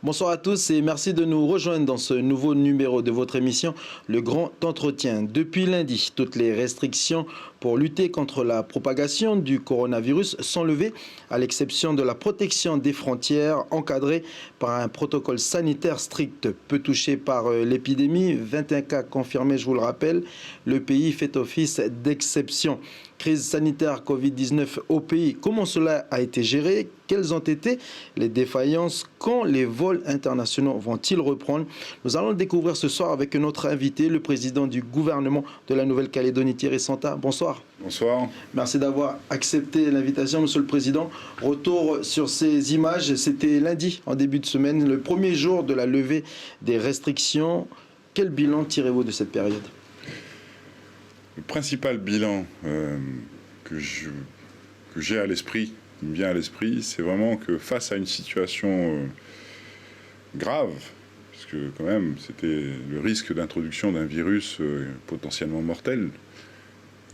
Bonsoir à tous et merci de nous rejoindre dans ce nouveau numéro de votre émission Le Grand Entretien. Depuis lundi, toutes les restrictions pour lutter contre la propagation du coronavirus sont levées, à l'exception de la protection des frontières encadrée par un protocole sanitaire strict. Peu touché par l'épidémie, 21 cas confirmés, je vous le rappelle, le pays fait office d'exception. Crise sanitaire Covid-19 au pays, comment cela a été géré? Quelles ont été les défaillances? Quand les vols internationaux vont-ils reprendre? Nous allons le découvrir ce soir avec notre invité, le président du gouvernement de la Nouvelle-Calédonie, Thierry Santa. Bonsoir. Bonsoir. Merci d'avoir accepté l'invitation, Monsieur le Président. Retour sur ces images, c'était lundi, en début de semaine, le premier jour de la levée des restrictions. Quel bilan tirez-vous de cette période? Le principal bilan que j'ai à l'esprit, qui me vient à l'esprit, c'est vraiment que face à une situation grave, puisque quand même c'était le risque d'introduction d'un virus potentiellement mortel,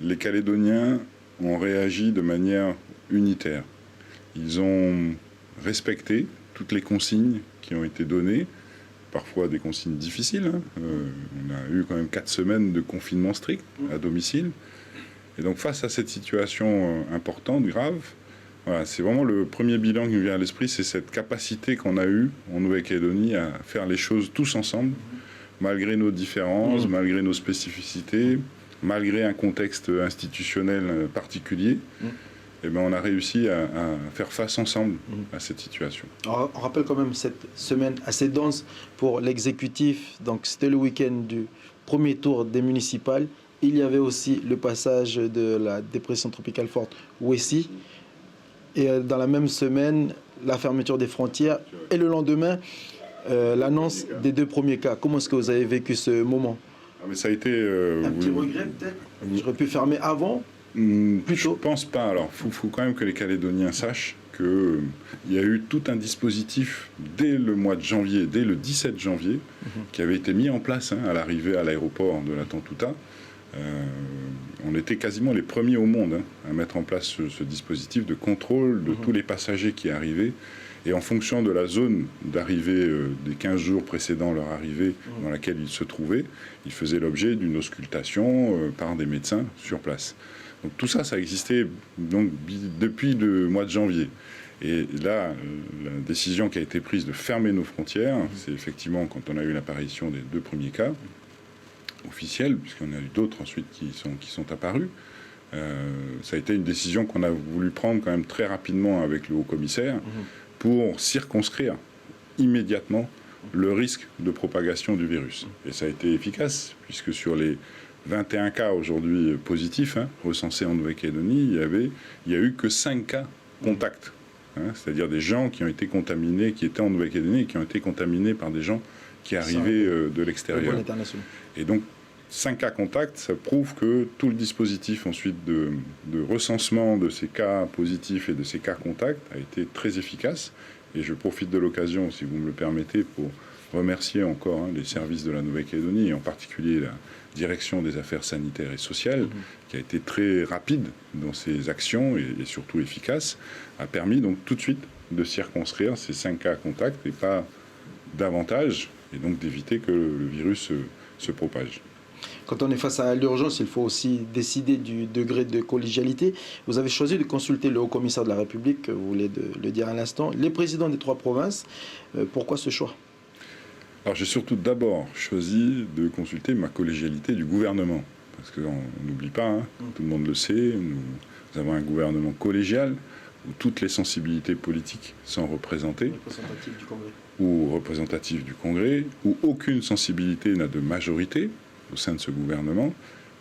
les Calédoniens ont réagi de manière unitaire. Ils ont respecté toutes les consignes qui ont été données, parfois des consignes difficiles. On a eu quand même 4 semaines de confinement strict à domicile. Et donc face à cette situation importante, grave, voilà, c'est vraiment le premier bilan qui me vient à l'esprit, c'est cette capacité qu'on a eue en Nouvelle-Calédonie à faire les choses tous ensemble, malgré nos différences, malgré nos spécificités, malgré un contexte institutionnel particulier. Eh bien, on a réussi à faire face ensemble à cette situation. Alors, on rappelle quand même cette semaine assez dense pour l'exécutif. Donc, c'était le week-end du premier tour des municipales. Il y avait aussi le passage de la dépression tropicale forte Wessi. Et dans la même semaine, la fermeture des frontières. Et le lendemain, l'annonce des 2 premiers cas. Comment est-ce que vous avez vécu ce moment? Mais ça a été... un petit regret peut-être? J'aurais pu fermer avant? Je pense pas. Alors, faut quand même que les Calédoniens sachent qu'il y a eu tout un dispositif dès le mois de janvier, dès le 17 janvier, qui avait été mis en place à l'arrivée à l'aéroport de la Tantouta. On était quasiment les premiers au monde à mettre en place ce dispositif de contrôle de tous les passagers qui arrivaient. Et en fonction de la zone d'arrivée des 15 jours précédant leur arrivée dans laquelle ils se trouvaient, ils faisaient l'objet d'une auscultation par des médecins sur place. Donc tout ça, ça existait donc, depuis le mois de janvier. Et là, la décision qui a été prise de fermer nos frontières, c'est effectivement quand on a eu l'apparition des 2 premiers cas officiels, puisqu'on a eu d'autres ensuite qui sont apparus. Ça a été une décision qu'on a voulu prendre quand même très rapidement avec le haut-commissaire pour circonscrire immédiatement le risque de propagation du virus. Et ça a été efficace, puisque sur les 21 cas aujourd'hui positifs recensés en Nouvelle-Calédonie, il y a eu que 5 cas contacts. C'est-à-dire des gens qui ont été contaminés, qui étaient en Nouvelle-Calédonie et qui ont été contaminés par des gens qui arrivaient de l'extérieur. Et donc, 5 cas contacts, ça prouve que tout le dispositif ensuite de recensement de ces cas positifs et de ces cas contacts a été très efficace. Et je profite de l'occasion, si vous me le permettez, pour remercier encore les services de la Nouvelle-Calédonie, et en particulier la direction des affaires sanitaires et sociales, qui a été très rapide dans ses actions et surtout efficace, a permis donc tout de suite de circonscrire ces 5 cas contacts et pas davantage, et donc d'éviter que le virus se propage. Quand on est face à l'urgence, il faut aussi décider du degré de collégialité. Vous avez choisi de consulter le haut-commissaire de la République, vous voulez le dire à l'instant, les présidents des 3 provinces. Pourquoi ce choix? Alors j'ai surtout d'abord choisi de consulter ma collégialité du gouvernement. Parce qu'on n'oublie pas, tout le monde le sait, nous avons un gouvernement collégial où toutes les sensibilités politiques sont représentées. Représentatif du Congrès. Ou représentatif du Congrès, où aucune sensibilité n'a de majorité au sein de ce gouvernement.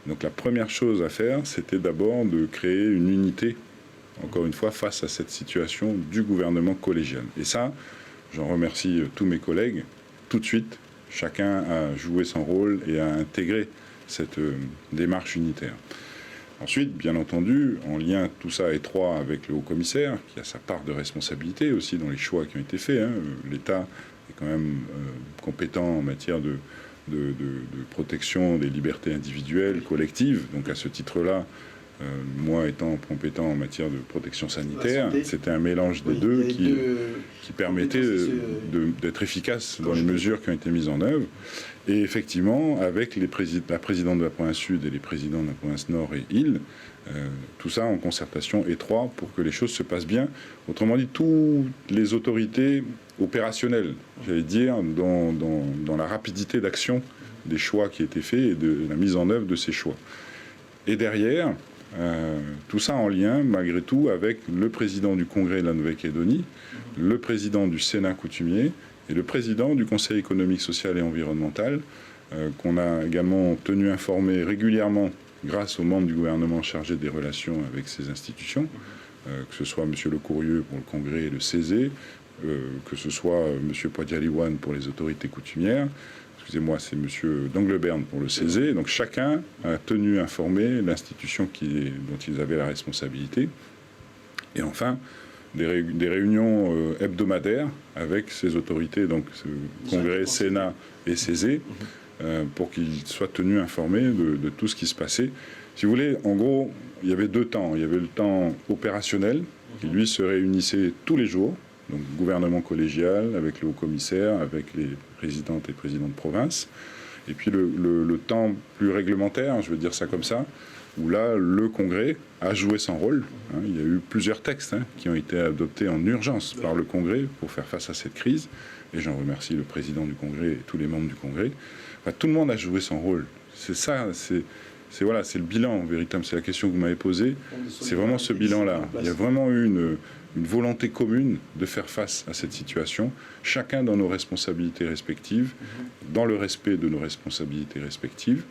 Donc la première chose à faire, c'était d'abord de créer une unité, encore une fois, face à cette situation du gouvernement collégial. Et ça, j'en remercie tous mes collègues. Tout de suite, chacun a joué son rôle et a intégré cette démarche unitaire. Ensuite, bien entendu, en lien tout ça étroit avec le haut-commissaire, qui a sa part de responsabilité aussi dans les choix qui ont été faits. L'État est quand même compétent en matière de protection des libertés individuelles, collectives. Donc à ce titre-là, moi étant compétent en matière de protection sanitaire, c'était un mélange des deux qui permettait d'être efficace dans les mesures qui ont été mises en œuvre. Et effectivement, avec la présidente de la province Sud et les présidents de la province Nord et Île, tout ça en concertation étroite pour que les choses se passent bien. Autrement dit, toutes les autorités opérationnelles, j'allais dire, dans la rapidité d'action des choix qui étaient faits et de la mise en œuvre de ces choix. Et derrière, tout ça en lien, malgré tout, avec le président du Congrès de la Nouvelle-Calédonie, le président du Sénat coutumier et le président du Conseil économique, social et environnemental, qu'on a également tenu informé régulièrement grâce aux membres du gouvernement chargés des relations avec ces institutions, que ce soit M. Le Courrieux pour le Congrès et le CESE, que ce soit M. Poitialiwan pour les autorités coutumières, excusez-moi, c'est M. Danglebern pour le CESE. Donc chacun a tenu informé l'institution dont ils avaient la responsabilité. Et enfin, des réunions hebdomadaires avec ces autorités, donc Congrès, Sénat et CESE, pour qu'ils soient tenus informés de tout ce qui se passait. Si vous voulez, en gros, il y avait deux temps. Il y avait le temps opérationnel, qui lui se réunissait tous les jours, donc gouvernement collégial, avec le haut-commissaire, avec les présidentes et présidents de province. Et puis le temps plus réglementaire, je veux dire ça comme ça, où là, le Congrès a joué son rôle. Il y a eu plusieurs textes qui ont été adoptés en urgence par le Congrès pour faire face à cette crise. Et j'en remercie le président du Congrès et tous les membres du Congrès. Enfin, tout le monde a joué son rôle. C'est ça, c'est le bilan véritable. C'est la question que vous m'avez posée. C'est vraiment ce bilan-là. Il y a vraiment eu une volonté commune de faire face à cette situation, chacun dans nos responsabilités respectives, dans le respect de nos responsabilités respectives,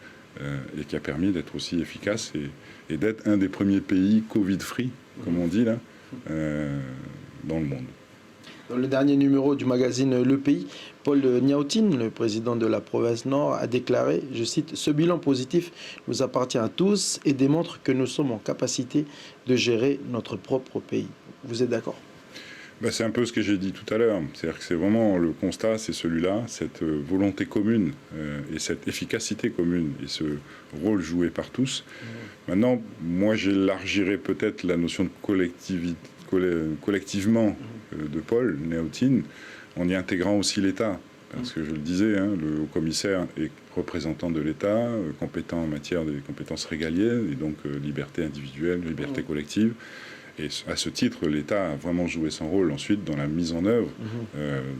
et qui a permis d'être aussi efficace et d'être un des premiers pays Covid-free, comme on dit là, dans le monde. Dans le dernier numéro du magazine Le Pays, Paul Niaoutine, le président de la province Nord, a déclaré, je cite, « Ce bilan positif nous appartient à tous et démontre que nous sommes en capacité de gérer notre propre pays. » Vous êtes d'accord ? C'est un peu ce que j'ai dit tout à l'heure. C'est-à-dire que c'est vraiment le constat, c'est celui-là, cette volonté commune et cette efficacité commune et ce rôle joué par tous. Maintenant, moi, j'élargirais peut-être la notion de collectivement de Paul Niaoutine en y intégrant aussi l'État. Parce que je le disais, le haut-commissaire est représentant de l'État, compétent en matière des compétences régaliennes et donc liberté individuelle, liberté collective. Et à ce titre, l'État a vraiment joué son rôle ensuite dans la mise en œuvre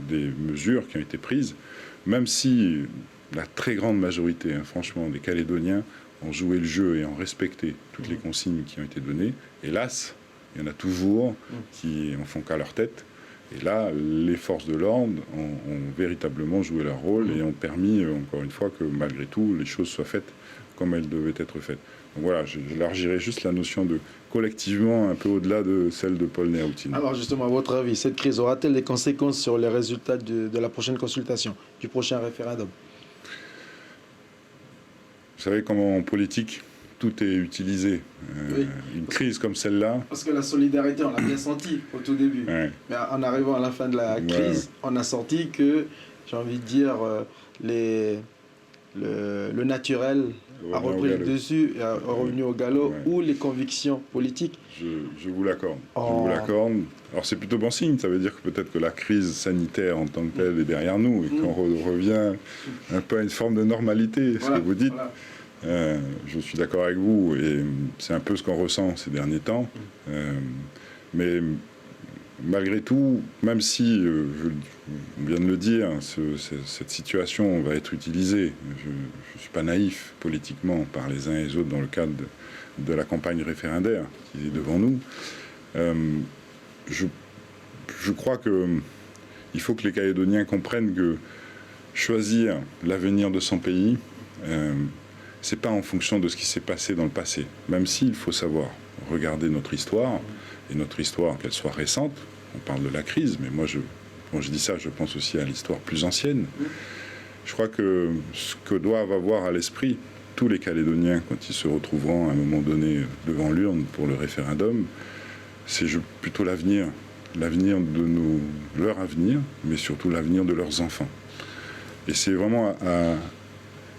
des mesures qui ont été prises, même si la très grande majorité, franchement, des Calédoniens ont joué le jeu et ont respecté toutes les consignes qui ont été données. Hélas, il y en a toujours qui en font qu'à leur tête. Et là, les forces de l'ordre ont véritablement joué leur rôle et ont permis, encore une fois, que malgré tout, les choses soient faites comme elles devaient être faites. Donc voilà, j'élargirais juste la notion de collectivement un peu au-delà de celle de Paul Niaoutine. Alors justement, à votre avis, cette crise aura-t-elle des conséquences sur les résultats de la prochaine consultation, du prochain référendum ? Vous savez comment en politique, tout est utilisé. Une crise comme celle-là... Parce que la solidarité, on l'a bien senti au tout début. Ouais. Mais en arrivant à la fin de la crise, on a senti que, j'ai envie de dire, le naturel a repris le dessus, est revenu au galop, ou les convictions politiques. Je vous l'accorde. Je vous l'accorde. Alors c'est plutôt bon signe, ça veut dire que peut-être que la crise sanitaire en tant que telle est derrière nous et qu'on revient un peu à une forme de normalité, ce que vous dites. Je suis d'accord avec vous et c'est un peu ce qu'on ressent ces derniers temps. Mais malgré tout, même si, je viens de le dire, cette situation va être utilisée, je ne suis pas naïf politiquement par les uns et les autres dans le cadre de la campagne référendaire qui est devant nous, je crois qu'il faut que les Calédoniens comprennent que choisir l'avenir de son pays, c'est pas en fonction de ce qui s'est passé dans le passé, même s'il faut savoir regarder notre histoire, et notre histoire, qu'elle soit récente, on parle de la crise, mais moi, quand je dis ça, je pense aussi à l'histoire plus ancienne. Je crois que ce que doivent avoir à l'esprit tous les Calédoniens quand ils se retrouveront à un moment donné devant l'urne pour le référendum, c'est plutôt l'avenir de leur avenir, mais surtout l'avenir de leurs enfants. Et c'est vraiment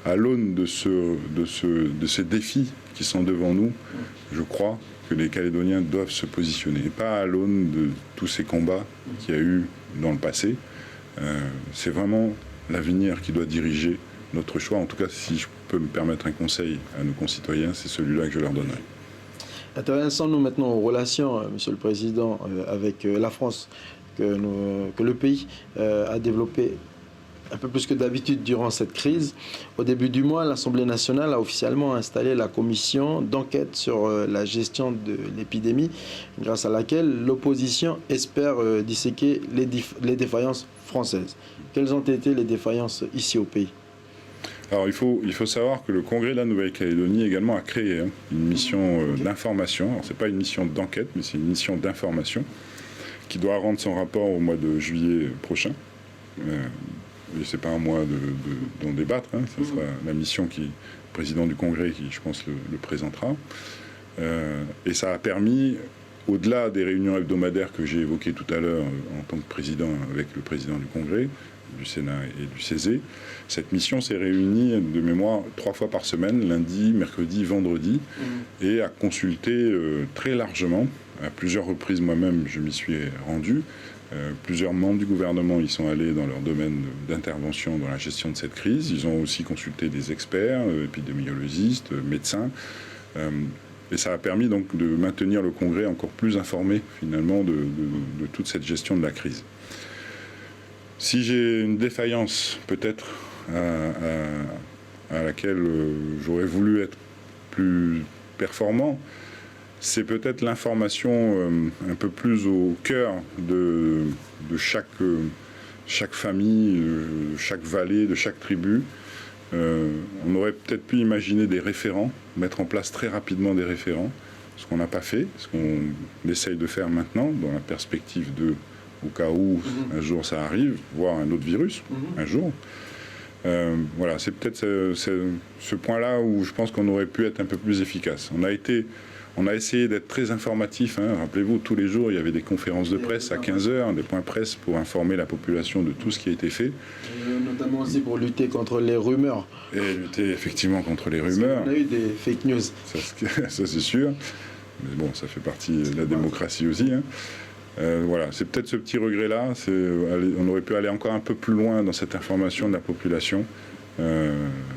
à à l'aune de ces défis qui sont devant nous, je crois que les Calédoniens doivent se positionner, et pas à l'aune de tous ces combats qu'il y a eu dans le passé. C'est vraiment l'avenir qui doit diriger notre choix. En tout cas, si je peux me permettre un conseil à nos concitoyens, c'est celui-là que je leur donnerai. Intéressons-nous maintenant aux relations, Monsieur le Président, avec la France, que le pays a développé un peu plus que d'habitude durant cette crise. Au début du mois, l'Assemblée nationale a officiellement installé la commission d'enquête sur la gestion de l'épidémie, grâce à laquelle l'opposition espère disséquer les défaillances françaises. Quelles ont été les défaillances ici au pays ? Alors il faut savoir que le Congrès de la Nouvelle-Calédonie également a créé une mission d'information. Alors c'est pas une mission d'enquête, mais c'est une mission d'information qui doit rendre son rapport au mois de juillet prochain. Et c'est pas à moi d'en débattre. Ce sera la mission le président du Congrès qui, je pense, le présentera. Et ça a permis, au-delà des réunions hebdomadaires que j'ai évoquées tout à l'heure en tant que président avec le président du Congrès, du Sénat et du CESE, cette mission s'est réunie de mémoire 3 fois par semaine, lundi, mercredi, vendredi, et a consulté très largement. À plusieurs reprises, moi-même, je m'y suis rendu. Plusieurs membres du gouvernement y sont allés dans leur domaine d'intervention dans la gestion de cette crise. Ils ont aussi consulté des experts, épidémiologistes, médecins. Et ça a permis donc de maintenir le Congrès encore plus informé finalement de toute cette gestion de la crise. Si j'ai une défaillance peut-être à laquelle j'aurais voulu être plus performant, c'est peut-être l'information un peu plus au cœur de chaque famille, de chaque vallée, de chaque tribu. On aurait peut-être pu imaginer des référents, mettre en place très rapidement des référents, ce qu'on n'a pas fait, ce qu'on essaye de faire maintenant, dans la perspective au cas où un jour ça arrive, voire un autre virus, un jour. Voilà, c'est peut-être ce point-là où je pense qu'on aurait pu être un peu plus efficace. On a essayé d'être très informatif. Rappelez-vous, tous les jours, il y avait des conférences de presse à 15h, des points presse pour informer la population de tout ce qui a été fait. Notamment aussi pour lutter contre les rumeurs. Et lutter effectivement contre les rumeurs. On a eu des fake news. Ça c'est sûr. Mais bon, ça fait partie de la démocratie aussi. Voilà, c'est peut-être ce petit regret-là. On aurait pu aller encore un peu plus loin dans cette information de la population.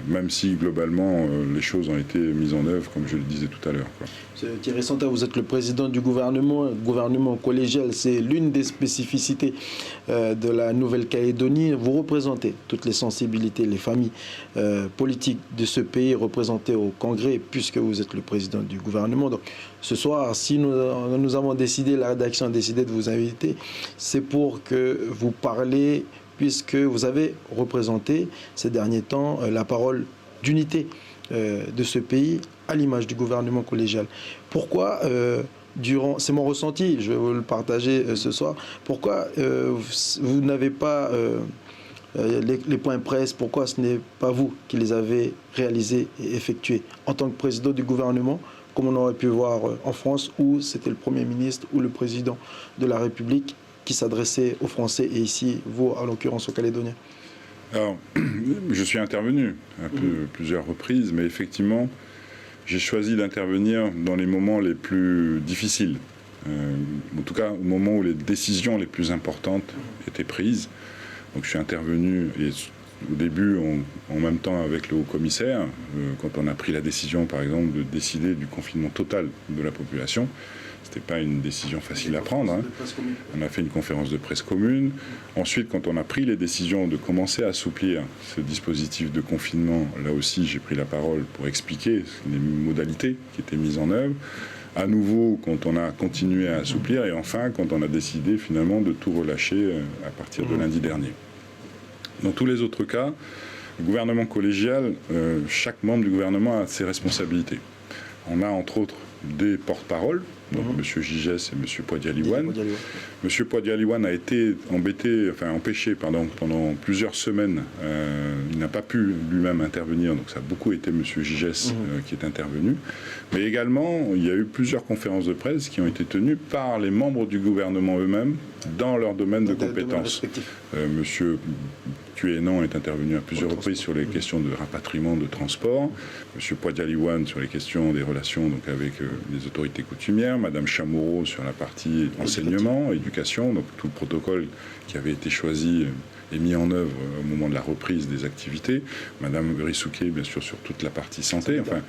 Même si globalement les choses ont été mises en œuvre, comme je le disais tout à l'heure. Monsieur Thierry Santa, vous êtes le président du gouvernement. Le gouvernement collégial, c'est l'une des spécificités de la Nouvelle-Calédonie. Vous représentez toutes les sensibilités, les familles politiques de ce pays représentées au Congrès, puisque vous êtes le président du gouvernement. Donc, ce soir, si nous avons décidé, la rédaction a décidé de vous inviter, c'est pour que vous parlez, puisque vous avez représenté ces derniers temps la parole d'unité de ce pays à l'image du gouvernement collégial. Pourquoi, c'est mon ressenti, je vais vous le partager ce soir, pourquoi vous n'avez pas les points presse, pourquoi ce n'est pas vous qui les avez réalisés et effectués en tant que président du gouvernement, comme on aurait pu voir en France, où c'était le Premier ministre ou le président de la République qui s'adressait aux Français et ici, vous, en l'occurrence, aux Calédoniens? Alors, je suis intervenu à plusieurs reprises, mais effectivement, j'ai choisi d'intervenir dans les moments les plus difficiles. En tout cas, au moment où les décisions les plus importantes étaient prises. Donc, je suis intervenu et au début, en même temps avec le haut-commissaire, quand on a pris la décision, par exemple, de décider du confinement total de la population. C'était pas une décision facile à prendre. On a fait une conférence de presse commune. Ensuite, quand on a pris les décisions de commencer à assouplir ce dispositif de confinement, là aussi, j'ai pris la parole pour expliquer les modalités qui étaient mises en œuvre. À nouveau, quand on a continué à assouplir. Et enfin, quand on a décidé finalement de tout relâcher à partir de lundi dernier. Dans tous les autres cas, le gouvernement collégial, chaque membre du gouvernement a ses responsabilités. On a entre autres des porte-paroles, donc M. Gigès et M. Poidialiwan. M. Poidialiwan a été empêché pendant plusieurs semaines. Il n'a pas pu lui-même intervenir, donc ça a beaucoup été M. Gigès qui est intervenu. Mais également, il y a eu plusieurs conférences de presse qui ont été tenues par les membres du gouvernement eux-mêmes dans leur domaine de compétences. M. Tuénan est intervenu à plusieurs reprises sur les questions de rapatriement, de transport. M. Poidialiwan sur les questions des relations donc, avec les autorités coutumières. Mme Chamorro sur la partie enseignement, éducation, donc tout le protocole qui avait été choisi et mis en œuvre au moment de la reprise des activités. Mme Rissouquet, bien sûr, sur toute la partie santé. Enfin,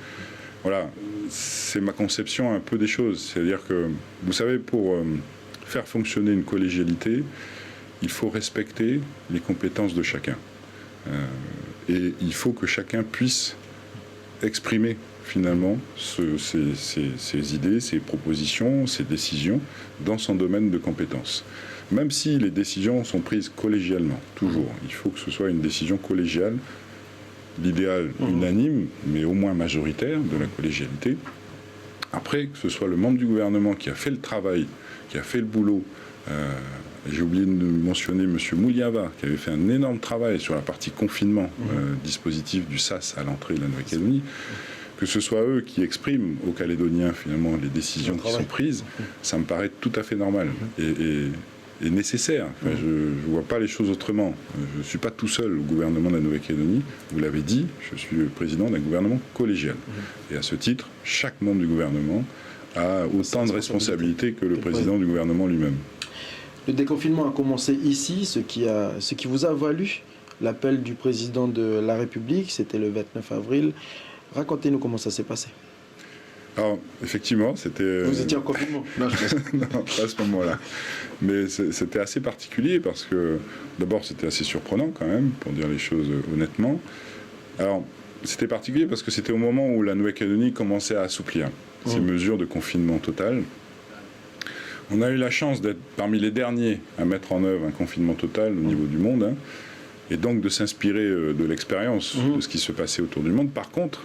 voilà, c'est ma conception un peu des choses. C'est-à-dire que, vous savez, pour faire fonctionner une collégialité, il faut respecter les compétences de chacun. Et il faut que chacun puisse exprimer finalement ses idées, ses propositions, ses décisions dans son domaine de compétences. Même si les décisions sont prises collégialement, toujours. Il faut que ce soit une décision collégiale, l'idéal unanime, mais au moins majoritaire de la collégialité. Après, que ce soit le membre du gouvernement qui a fait le travail, qui a fait le boulot. J'ai oublié de mentionner M. Mouliava, qui avait fait un énorme travail sur la partie confinement, dispositif du SAS à l'entrée de la Nouvelle-Calédonie. Que ce soit eux qui expriment aux Calédoniens finalement les décisions qui sont prises, ça me paraît tout à fait normal et nécessaire. Enfin, je ne vois pas les choses autrement. Je ne suis pas tout seul au gouvernement de la Nouvelle-Calédonie. Vous l'avez dit, je suis le président d'un gouvernement collégial. Et à ce titre, chaque membre du gouvernement a autant de responsabilités que le président du gouvernement lui-même. Le déconfinement a commencé ici, ce qui vous a valu l'appel du président de la République, c'était le 29 avril. Racontez-nous comment ça s'est passé. Alors, effectivement, c'était... Vous étiez en confinement? Non, pas à ce moment-là. Mais c'était assez particulier parce que, d'abord, c'était assez surprenant quand même, pour dire les choses honnêtement. Alors, c'était particulier parce que c'était au moment où la Nouvelle-Calédonie commençait à assouplir ces mesures de confinement total. On a eu la chance d'être parmi les derniers à mettre en œuvre un confinement total au niveau du monde, et donc de s'inspirer de l'expérience de ce qui se passait autour du monde. Par contre,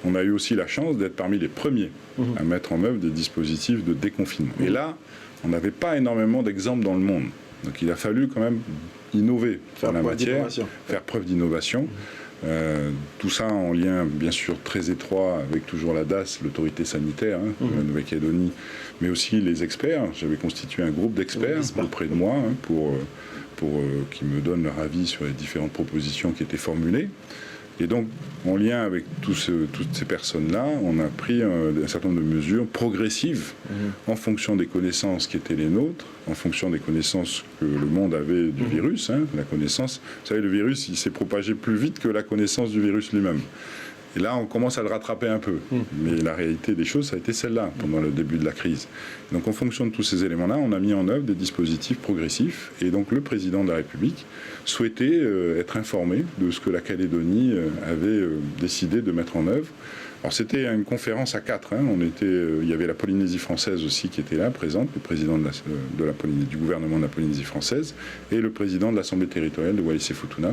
on a eu aussi la chance d'être parmi les premiers à mettre en œuvre des dispositifs de déconfinement. Et là, on n'avait pas énormément d'exemples dans le monde. Donc il a fallu quand même innover en la matière, faire preuve d'innovation. Tout ça en lien bien sûr très étroit avec toujours la DAS, l'autorité sanitaire de la Nouvelle-Calédonie, mais aussi les experts. J'avais constitué un groupe d'experts auprès de moi pour qui me donnent leur avis sur les différentes propositions qui étaient formulées. Et donc, en lien avec toutes ces personnes-là, on a pris un certain nombre de mesures progressives en fonction des connaissances qui étaient les nôtres, en fonction des connaissances que le monde avait du virus. La connaissance, vous savez, le virus, il s'est propagé plus vite que la connaissance du virus lui-même. Et là, on commence à le rattraper un peu. Mais la réalité des choses, ça a été celle-là pendant le début de la crise. Donc, en fonction de tous ces éléments-là, on a mis en œuvre des dispositifs progressifs. Et donc, le président de la République souhaitait être informé de ce que la Calédonie avait décidé de mettre en œuvre. Alors, c'était une conférence à 4. Il y avait la Polynésie française aussi qui était là, présente, le président du gouvernement de la Polynésie française et le président de l'Assemblée territoriale de Wallis-et-Futuna.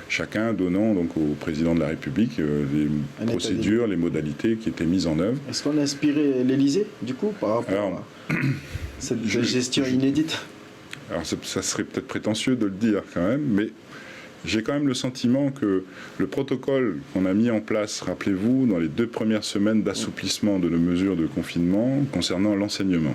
Chacun donnant donc au président de la République les procédures, les modalités qui étaient mises en œuvre. Est-ce qu'on a inspiré l'Élysée, du coup, par rapport à cette gestion inédite? Alors, ça serait peut-être prétentieux de le dire quand même, mais j'ai quand même le sentiment que le protocole qu'on a mis en place, rappelez-vous, dans les 2 premières semaines d'assouplissement de nos mesures de confinement concernant l'enseignement.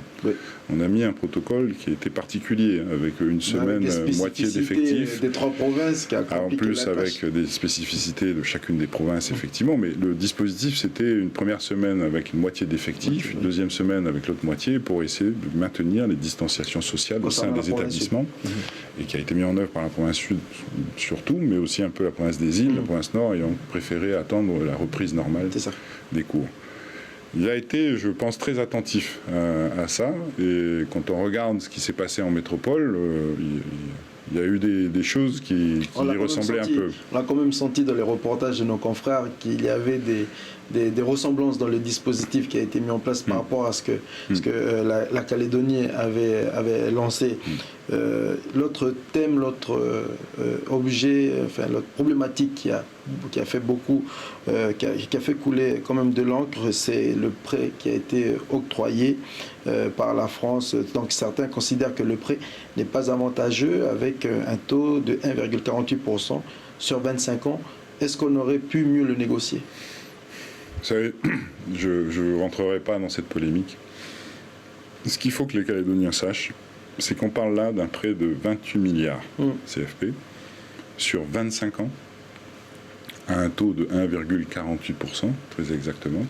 On a mis un protocole qui était particulier, avec une semaine moitié d'effectifs. Des 3 provinces qui a en plus, avec des spécificités de chacune des provinces, effectivement. Mais le dispositif, c'était une première semaine avec une moitié d'effectifs, une deuxième semaine avec l'autre moitié, pour essayer de maintenir les distanciations sociales au sein des établissements, et qui a été mis en œuvre par la province sud surtout, mais aussi un peu la province des îles, la province nord ayant préféré attendre la reprise normale des cours. Il a été, je pense, très attentif à ça. Et quand on regarde ce qui s'est passé en métropole, il y a eu des choses qui y ressemblaient un peu. On a quand même senti dans les reportages de nos confrères qu'il y avait des ressemblances dans le dispositif qui a été mis en place par rapport à ce que la Calédonie avait lancé. L'autre thème, l'autre objet, enfin l'autre problématique qui a fait beaucoup, qui a fait couler quand même de l'encre, c'est le prêt qui a été octroyé par la France. Donc certains considèrent que le prêt n'est pas avantageux avec un taux de 1,48% sur 25 ans. Est-ce qu'on aurait pu mieux le négocier? Vous savez, je ne rentrerai pas dans cette polémique. Ce qu'il faut que les Calédoniens sachent, c'est qu'on parle là d'un prêt de 28 milliards CFP sur 25 ans, à un taux de 1,48%, très exactement.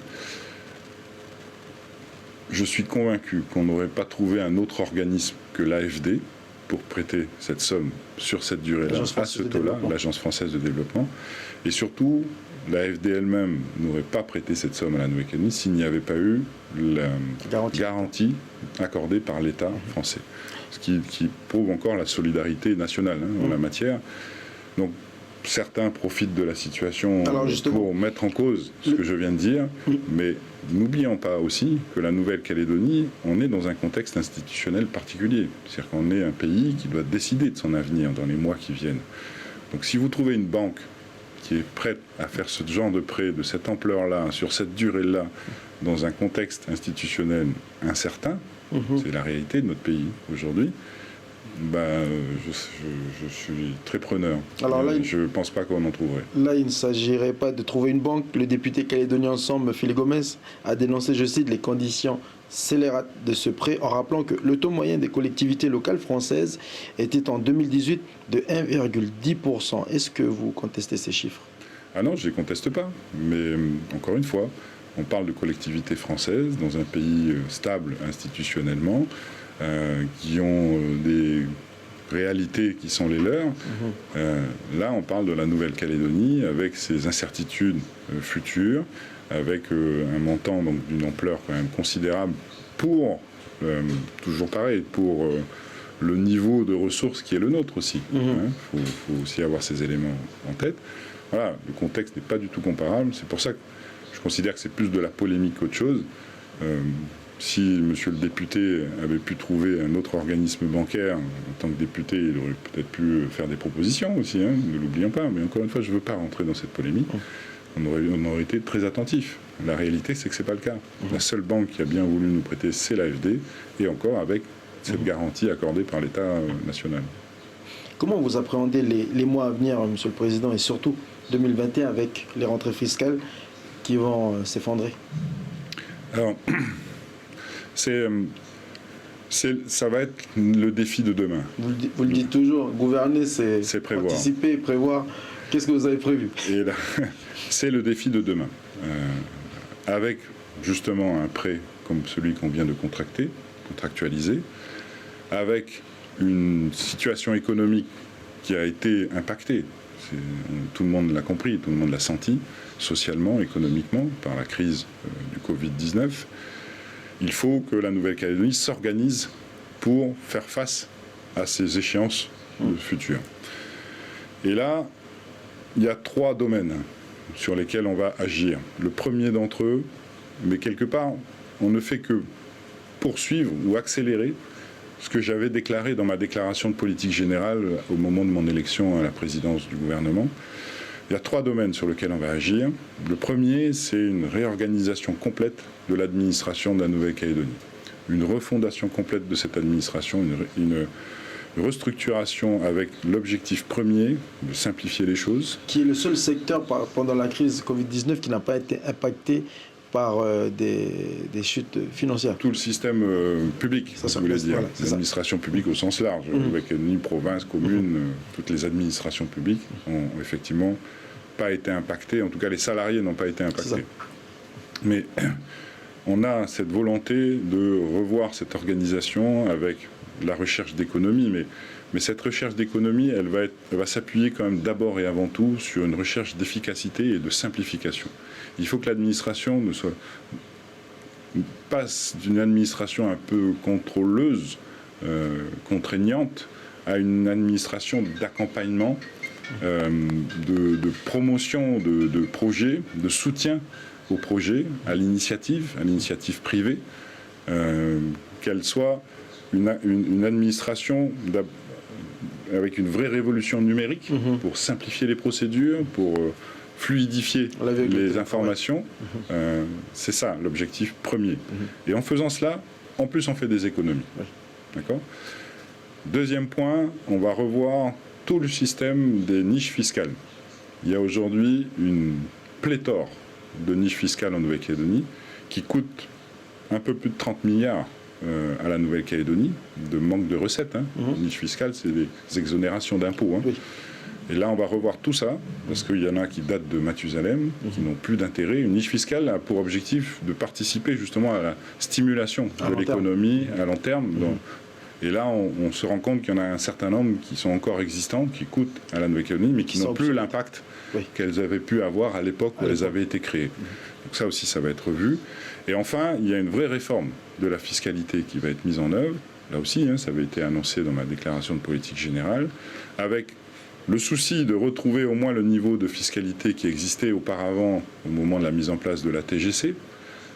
Je suis convaincu qu'on n'aurait pas trouvé un autre organisme que l'AFD pour prêter cette somme sur cette durée-là, à ce taux-là, l'Agence française de développement. Et surtout, l'AFD elle-même n'aurait pas prêté cette somme à la Nouvelle-Calédonie s'il n'y avait pas eu la garantie accordée par l'État français. Ce qui prouve encore la solidarité nationale en la matière. Donc, certains profitent de la situation pour mettre en cause ce que je viens de dire, mais n'oublions pas aussi que la Nouvelle-Calédonie, on est dans un contexte institutionnel particulier. C'est-à-dire qu'on est un pays qui doit décider de son avenir dans les mois qui viennent. Donc si vous trouvez une banque qui est prête à faire ce genre de prêt de cette ampleur-là, sur cette durée-là, dans un contexte institutionnel incertain, c'est la réalité de notre pays aujourd'hui, je suis très preneur. Alors là, je ne pense pas qu'on en trouverait. Là, il ne s'agirait pas de trouver une banque. Le député calédonien Ensemble, Phil Gomez, a dénoncé, je cite, les conditions scélérates de ce prêt en rappelant que le taux moyen des collectivités locales françaises était en 2018 de 1,10%. Est-ce que vous contestez ces chiffres? Ah non, je ne les conteste pas. Mais encore une fois, on parle de collectivités françaises dans un pays stable institutionnellement, qui ont des réalités qui sont les leurs. Là, on parle de la Nouvelle-Calédonie avec ses incertitudes futures, avec un montant d'une ampleur quand même considérable pour, toujours pareil, pour le niveau de ressources qui est le nôtre aussi. Faut aussi avoir ces éléments en tête. Voilà, le contexte n'est pas du tout comparable. C'est pour ça que je considère que c'est plus de la polémique qu'autre chose. Si monsieur le député avait pu trouver un autre organisme bancaire, en tant que député, il aurait peut-être pu faire des propositions aussi, ne l'oublions pas. Mais encore une fois, je ne veux pas rentrer dans cette polémique. On aurait été très attentifs. La réalité, c'est que ce n'est pas le cas. La seule banque qui a bien voulu nous prêter, c'est l'AFD, et encore avec cette garantie accordée par l'État national. Comment vous appréhendez les mois à venir, monsieur le Président, et surtout 2021 avec les rentrées fiscales qui vont s'effondrer? Alors, ça va être le défi de demain. Vous le dites toujours, gouverner, c'est prévoir. Anticiper, prévoir. Qu'est-ce que vous avez prévu? Et là, c'est le défi de demain. Avec justement un prêt comme celui qu'on vient de contractualiser, avec une situation économique qui a été impactée. Tout le monde l'a compris, tout le monde l'a senti, socialement, économiquement, par la crise du Covid-19. Il faut que la Nouvelle-Calédonie s'organise pour faire face à ces échéances futures. Et là, il y a 3 domaines sur lesquels on va agir. Le premier d'entre eux, mais quelque part, on ne fait que poursuivre ou accélérer ce que j'avais déclaré dans ma déclaration de politique générale au moment de mon élection à la présidence du gouvernement. Il y a 3 domaines sur lesquels on va agir. Le premier, c'est une réorganisation complète de l'administration de la Nouvelle-Calédonie. Une refondation complète de cette administration, une restructuration avec l'objectif premier de simplifier les choses. Qui est le seul secteur pendant la crise Covid-19 qui n'a pas été impacté par des chutes financières. Tout le système public, ça voulait dire. Voilà, l'administration publique au sens large, avec ni province, commune, toutes les administrations publiques ont effectivement pas été impactées. En tout cas, les salariés n'ont pas été impactés. Mais on a cette volonté de revoir cette organisation avec la recherche d'économie, mais cette recherche d'économie, elle va s'appuyer quand même d'abord et avant tout sur une recherche d'efficacité et de simplification. Il faut que l'administration passe d'une administration un peu contrôleuse, contraignante, à une administration d'accompagnement, de promotion de projets, de soutien aux projets, à l'initiative privée, qu'elle soit une administration avec une vraie révolution numérique pour simplifier les procédures, pour fluidifier les informations. C'est ça l'objectif premier. Et en faisant cela, en plus on fait des économies. D'accord ? Deuxième point, on va revoir tout le système des niches fiscales. Il y a aujourd'hui une pléthore de niches fiscales en Nouvelle-Calédonie qui coûtent un peu plus de 30 milliards à la Nouvelle-Calédonie de manque de recettes. Niche fiscale, c'est des exonérations d'impôts. Et là, on va revoir tout ça, parce qu'il y en a qui datent de Mathusalem, qui n'ont plus d'intérêt. Une niche fiscale a pour objectif de participer justement à la stimulation de l'économie à long terme. Et là, on se rend compte qu'il y en a un certain nombre qui sont encore existants, qui coûtent à la Nouvelle-Calédonie, mais qui n'ont plus l'impact qu'elles avaient pu avoir à l'époque où elles avaient été créées. Donc ça aussi, ça va être revu. Et enfin, il y a une vraie réforme de la fiscalité qui va être mise en œuvre. Là aussi, ça avait été annoncé dans ma déclaration de politique générale, avec le souci de retrouver au moins le niveau de fiscalité qui existait auparavant au moment de la mise en place de la TGC.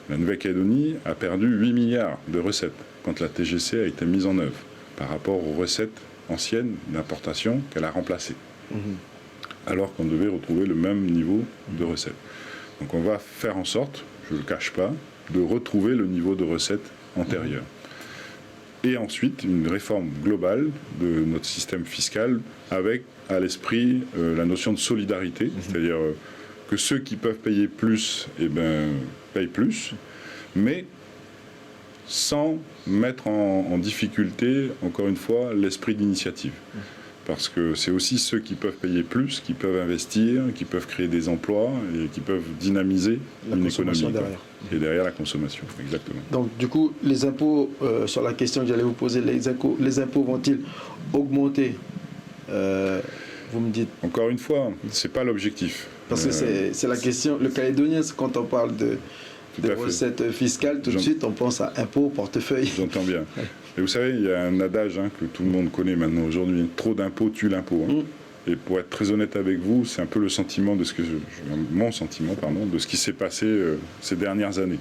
La Nouvelle-Calédonie a perdu 8 milliards de recettes quand la TGC a été mise en œuvre par rapport aux recettes anciennes d'importation qu'elle a remplacées. Alors qu'on devait retrouver le même niveau de recettes. Donc on va faire en sorte, je ne le cache pas, de retrouver le niveau de recettes antérieur. Et ensuite, une réforme globale de notre système fiscal avec à l'esprit la notion de solidarité, c'est-à-dire que ceux qui peuvent payer plus, payent plus, mais sans mettre en difficulté, encore une fois, l'esprit d'initiative. Parce que c'est aussi ceux qui peuvent payer plus, qui peuvent investir, qui peuvent créer des emplois et qui peuvent dynamiser une économie. Et derrière la consommation, exactement. Donc du coup, les impôts, sur la question que j'allais vous poser, les impôts vont-ils augmenter Vous me dites. Encore une fois, c'est pas l'objectif. Parce que c'est la question, le Calédonien, quand on parle de recettes fiscales, tout de suite on pense à impôts, portefeuille. J'entends bien. Et vous savez, il y a un adage que tout le monde connaît maintenant aujourd'hui, trop d'impôts tue l'impôt. Et pour être très honnête avec vous, c'est un peu le sentiment de mon sentiment, de ce qui s'est passé ces dernières années.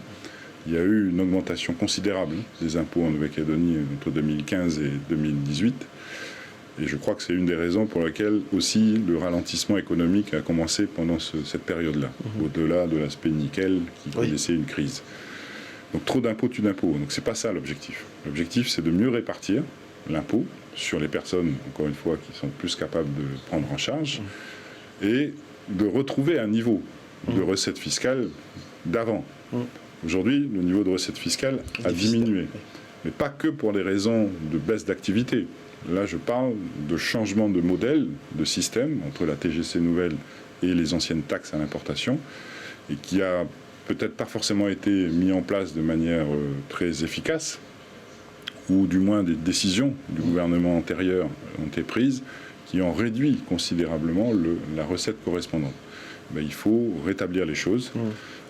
Il y a eu une augmentation considérable des impôts en Nouvelle-Calédonie entre 2015 et 2018. Et je crois que c'est une des raisons pour lesquelles aussi le ralentissement économique a commencé pendant cette période-là, au-delà de l'aspect nickel qui connaissait une crise. Donc trop d'impôts tue d'impôts. Donc c'est pas ça l'objectif. L'objectif, c'est de mieux répartir l'impôt sur les personnes, encore une fois, qui sont plus capables de prendre en charge, et de retrouver un niveau de recettes fiscales d'avant. Aujourd'hui, le niveau de recettes fiscales a diminué. Mais pas que pour des raisons de baisse d'activité. Là, je parle de changement de modèle, de système, entre la TGC nouvelle et les anciennes taxes à l'importation, et qui a peut-être pas forcément été mis en place de manière très efficace, ou du moins des décisions du gouvernement antérieur ont été prises qui ont réduit considérablement la recette correspondante. Il faut rétablir les choses.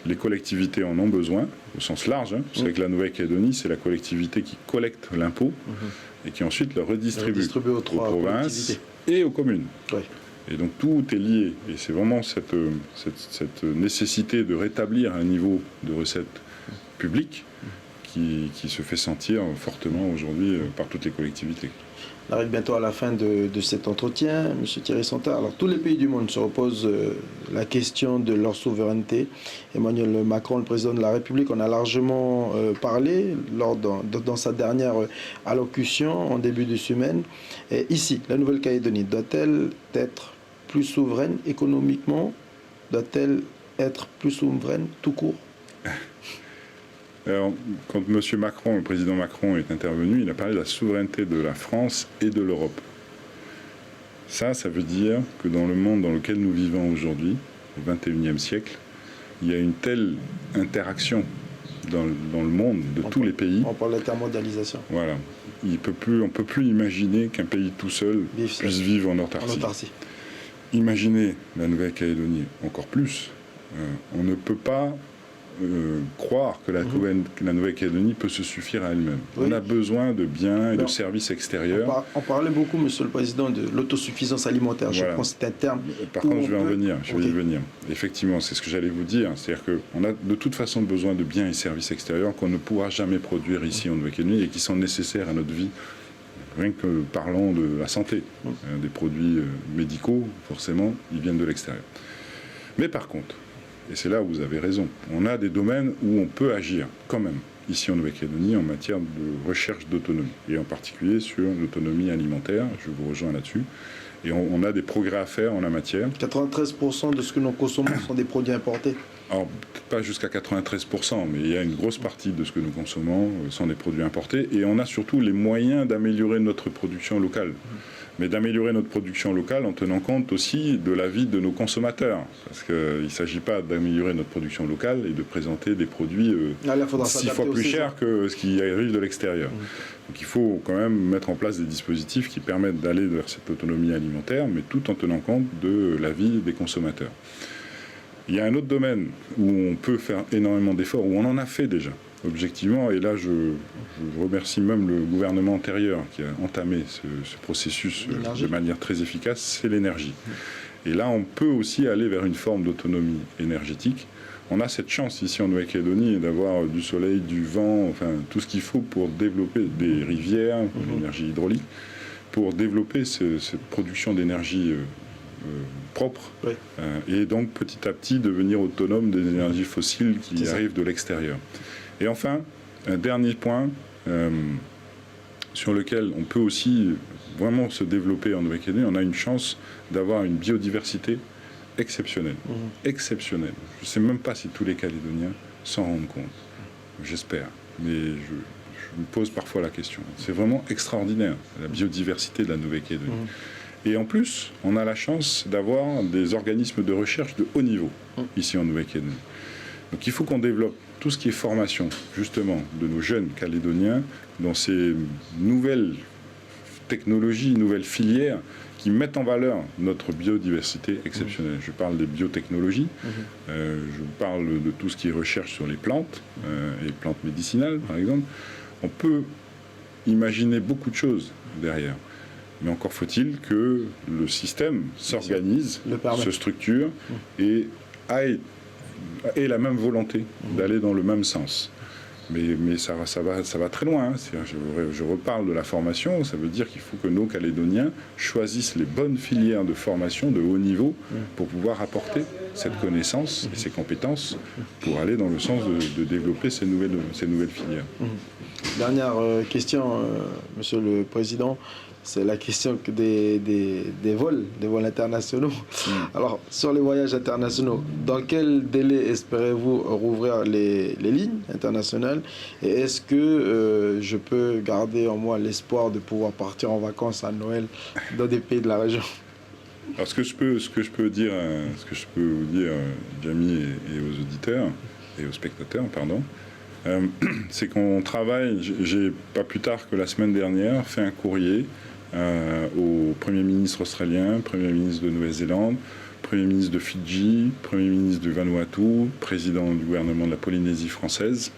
Les collectivités en ont besoin, au sens large. Vous savez que la Nouvelle-Calédonie, c'est la collectivité qui collecte l'impôt et qui ensuite le redistribue aux provinces et aux communes. Et donc tout est lié. Et c'est vraiment cette nécessité de rétablir un niveau de recettes publiques qui se fait sentir fortement aujourd'hui par toutes les collectivités. On arrive bientôt à la fin de cet entretien, M. Thierry Santard. Alors, tous les pays du monde se reposent la question de leur souveraineté. Emmanuel Macron, le président de la République, en a largement parlé dans sa dernière allocution en début de semaine. Et ici, la Nouvelle-Calédonie doit-elle être plus souveraine économiquement? Doit-elle être plus souveraine tout court? Alors, quand M. Macron, le président Macron, est intervenu, il a parlé de la souveraineté de la France et de l'Europe. Ça veut dire que dans le monde dans lequel nous vivons aujourd'hui, au XXIe siècle, il y a une telle interaction dans le monde de tous les pays. On parle d'intermondialisation. Voilà. On ne peut plus imaginer qu'un pays tout seul puisse vivre en autarcie. Imaginez la Nouvelle-Calédonie encore plus. On ne peut pas croire que la Nouvelle-Calédonie peut se suffire à elle-même. On a besoin de biens et de services extérieurs. On parlait beaucoup, Monsieur le Président, de l'autosuffisance alimentaire. Je pense que c'est un terme. Par contre, je vais y venir. Effectivement, c'est ce que j'allais vous dire. C'est-à-dire qu'on a de toute façon besoin de biens et services extérieurs qu'on ne pourra jamais produire ici en Nouvelle-Calédonie et qui sont nécessaires à notre vie. Rien que parlons de la santé. Des produits médicaux, forcément, ils viennent de l'extérieur. Mais par contre, et c'est là où vous avez raison, on a des domaines où on peut agir quand même, ici en Nouvelle-Calédonie, en matière de recherche d'autonomie, et en particulier sur l'autonomie alimentaire, je vous rejoins là-dessus, et on a des progrès à faire en la matière. 93% de ce que nous consommons sont des produits importés. Alors, peut-être pas jusqu'à 93%, mais il y a une grosse partie de ce que nous consommons sont des produits importés, et on a surtout les moyens d'améliorer notre production locale. mais d'améliorer notre production locale en tenant compte aussi de l'avis de nos consommateurs. Parce qu'il ne s'agit pas d'améliorer notre production locale et de présenter des produits 6 fois plus chers que ce qui arrive de l'extérieur. Donc il faut quand même mettre en place des dispositifs qui permettent d'aller vers cette autonomie alimentaire, mais tout en tenant compte de l'avis des consommateurs. Il y a un autre domaine où on peut faire énormément d'efforts, où on en a fait déjà, objectivement, et là je remercie même le gouvernement antérieur qui a entamé ce processus de manière très efficace, c'est l'énergie. Et là on peut aussi aller vers une forme d'autonomie énergétique. On a cette chance ici en Nouvelle-Calédonie d'avoir du soleil, du vent, enfin tout ce qu'il faut pour développer des rivières, l'énergie hydraulique, pour développer cette production d'énergie propre, oui. Et donc petit à petit devenir autonome des énergies fossiles qui arrivent de l'extérieur. Et enfin, un dernier point sur lequel on peut aussi vraiment se développer en Nouvelle-Calédonie, on a une chance d'avoir une biodiversité exceptionnelle. Exceptionnelle. Je ne sais même pas si tous les Calédoniens s'en rendent compte. J'espère. Mais je me pose parfois la question. C'est vraiment extraordinaire, la biodiversité de la Nouvelle-Calédonie. Et en plus, on a la chance d'avoir des organismes de recherche de haut niveau ici en Nouvelle-Calédonie. Donc il faut qu'on développe tout ce qui est formation, justement, de nos jeunes Calédoniens dans ces nouvelles technologies, nouvelles filières qui mettent en valeur notre biodiversité exceptionnelle. Je parle des biotechnologies, je parle de tout ce qui est recherche sur les plantes, et plantes médicinales, par exemple. On peut imaginer beaucoup de choses derrière. Mais encore faut-il que le système s'organise, se structure et ait la même volonté d'aller dans le même sens. Mais ça va très loin. Hein. Je reparle de la formation. Ça veut dire qu'il faut que nos Calédoniens choisissent les bonnes filières de formation de haut niveau pour pouvoir apporter cette connaissance et ces compétences pour aller dans le sens de développer ces nouvelles filières. Dernière question, Monsieur le Président. C'est la question des vols internationaux. Alors, sur les voyages internationaux, dans quel délai espérez-vous rouvrir les lignes internationales? Et est-ce que je peux garder en moi l'espoir de pouvoir partir en vacances à Noël dans des pays de la région? Alors, ce que je peux vous dire, Jamie, et aux auditeurs, et aux spectateurs, pardon, c'est qu'on travaille, j'ai pas plus tard que la semaine dernière fait un courrier au Premier ministre australien, Premier ministre de Nouvelle-Zélande, Premier ministre de Fidji, Premier ministre du Vanuatu, président du gouvernement de la Polynésie française,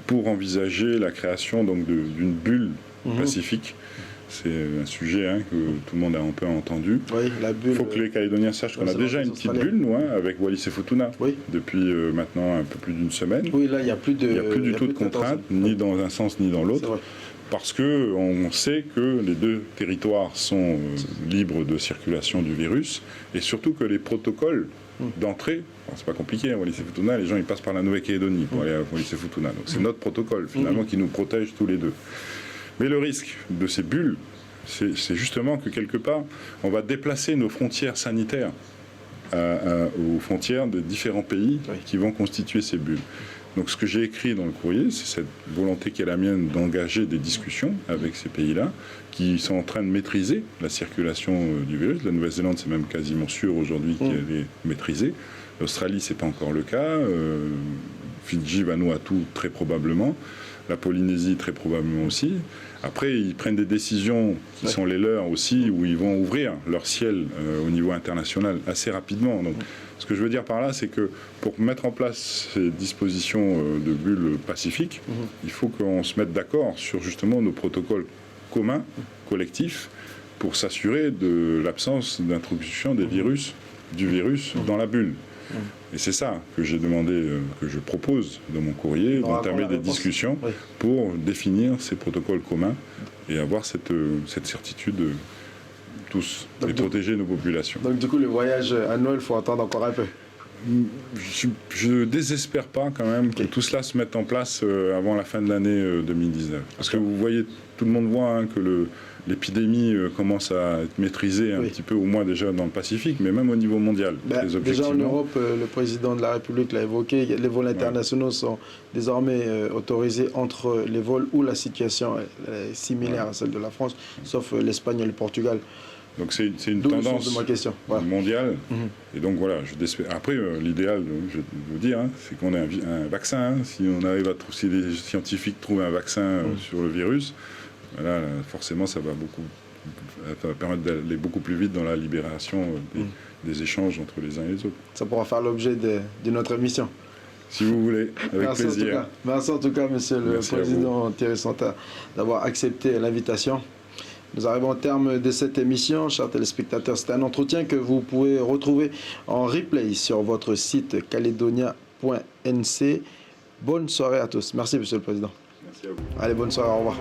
pour envisager la création donc d'une bulle pacifique. C'est un sujet que tout le monde a un peu entendu. Oui, la bulle. Il faut que les Calédoniens sachent qu'on a déjà une petite bulle, nous, avec Wallis et Futuna, depuis maintenant un peu plus d'une semaine. Oui, là, il n'y a plus du tout de contraintes, ni dans un sens ni dans l'autre. Parce qu'on sait que les deux territoires sont libres de circulation du virus et surtout que les protocoles d'entrée, c'est pas compliqué, Wallis et Futuna, les gens ils passent par la Nouvelle-Calédonie pour aller à Wallis et Futuna. Donc c'est notre protocole finalement qui nous protège tous les deux. Mais le risque de ces bulles, c'est justement que quelque part, on va déplacer nos frontières sanitaires aux frontières des différents pays qui vont constituer ces bulles. Donc ce que j'ai écrit dans le courrier, c'est cette volonté qui est la mienne d'engager des discussions avec ces pays-là, qui sont en train de maîtriser la circulation du virus. La Nouvelle-Zélande, c'est même quasiment sûr aujourd'hui qu'elle est maîtrisée. L'Australie, c'est pas encore le cas. Fidji, Vanuatu, très probablement. La Polynésie, très probablement aussi. Après, ils prennent des décisions qui sont les leurs aussi, où ils vont ouvrir leur ciel au niveau international assez rapidement. Donc, ce que je veux dire par là, c'est que pour mettre en place ces dispositions de bulles pacifiques, il faut qu'on se mette d'accord sur justement nos protocoles communs, collectifs, pour s'assurer de l'absence d'introduction du virus dans la bulle. Et c'est ça que j'ai demandé, que je propose dans mon courrier, d'entamer des discussions pour définir ces protocoles communs et avoir cette certitude tous, et protéger nos populations. Donc du coup, le voyage à Noël, il faut attendre encore un peu. je désespère pas quand même que tout cela se mette en place avant la fin de l'année 2019. Parce que vous voyez, tout le monde voit hein, que l'épidémie commence à être maîtrisée un petit peu, au moins déjà dans le Pacifique, mais même au niveau mondial. Déjà en Europe, le président de la République l'a évoqué, les vols internationaux sont désormais autorisés entre les vols où la situation est similaire à celle de la France, sauf l'Espagne et le Portugal. Donc c'est une tendance mondiale. Et donc voilà, après l'idéal, je vais vous dire, hein, c'est qu'on ait un vaccin. Hein. Si on arrive si les scientifiques trouvent un vaccin sur le virus, voilà, forcément ça va permettre d'aller beaucoup plus vite dans la libération des échanges entre les uns et les autres. Ça pourra faire l'objet de notre émission. Si vous voulez, avec plaisir. Merci en tout cas, monsieur le président Thierry Santa, d'avoir accepté l'invitation. Nous arrivons au terme de cette émission, chers téléspectateurs. C'est un entretien que vous pouvez retrouver en replay sur votre site caledonia.nc. Bonne soirée à tous. Merci, monsieur le président. Merci à vous. Allez, bonne soirée, au revoir.